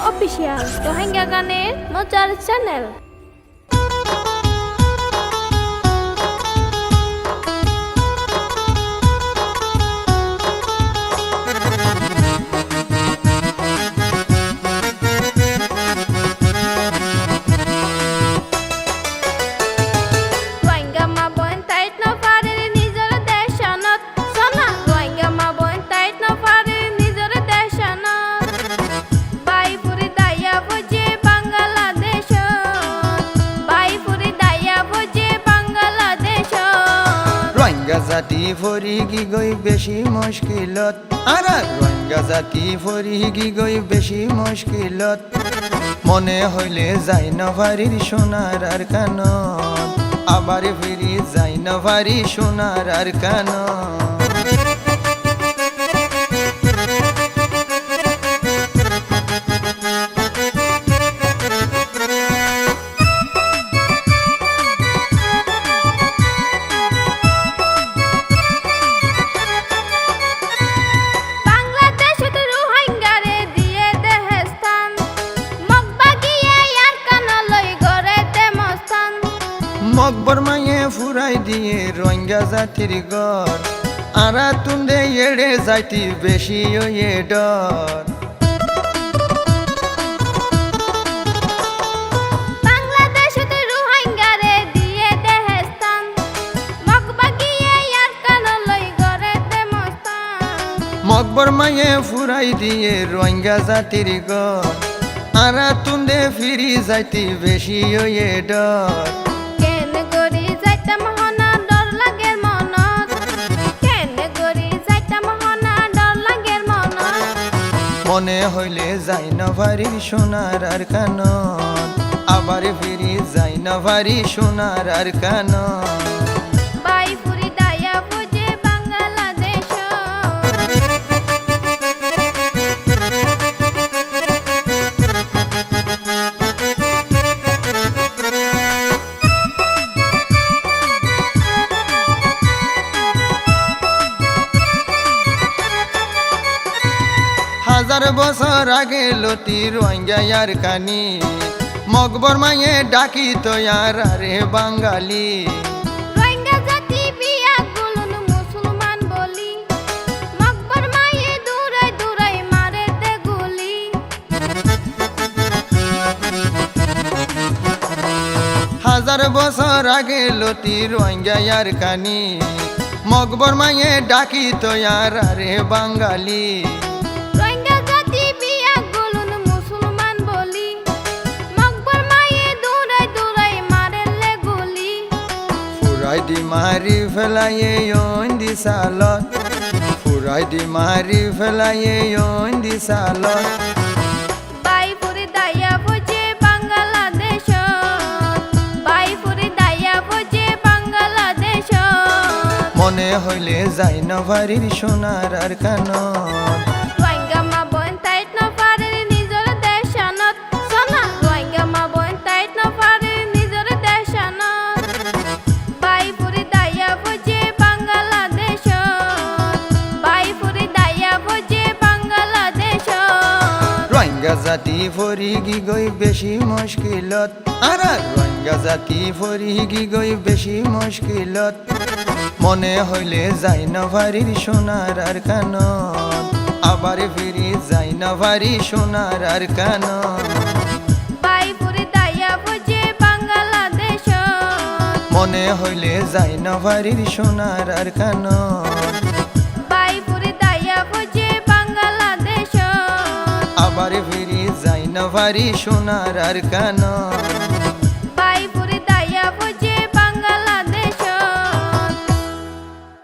Official Rohingya গানের মজার channel. Rohingya জাতি ফরিগি গই বেশি মুশকিলত আর রোহিঙ্গা জাতি ফরিগি গই বেশি মুশকিলত মনে হইলে যাই না ভারির সোনার আর কান আবার ফিরি যাই না ভারি সোনার আর কান মকবর মায়ে ফুরাই দিয়ে রোহিঙ্গা জাতির গর আরা তুন্দে এড়ে যাইতি বেশি ওয়ে ডর মকবর মায়ে ফুরাই দিয়ে রোহিঙ্গা জাতির গর আরা তুন্দে ফিরি যাইতি বেশি ওয়ে ডর মনে হইলে যাই না ভারি সোনার আর কান আবার ফিরি যাই না ভারি সোনার আর কান হাজার বছর আগে লতি রোহিঙ্গার কানি মকবর মায়ে ডাকি তো আর রে বাঙালি হাজার বছর আগে লতি রোহিঙ্গার কানি মকবর মায়ে ডাকি তো আর রে বাঙালি ফুরাই দি মারি ফেলাইয়ে ইন্দি সালত ফুরাই দি মারি ফেলাইয়ে ইন্দি সালত মনে হইলে যাই না ভারির সোনার আর কান রোহিঙ্গা জাতি ফরিগি গই বেশি মুশকিলত আর রোহিঙ্গা জাতি ফরিগি গই বেশি মুশকিলত মনে হইলে যাই না ভারির সোনার আর কান আবার ফিরি যাই না ভারি সোনার আর কান মনে হইলে যাই না ভারির সোনার আর কান আবার ফিরি যাই না ভারি সোনার আর কান।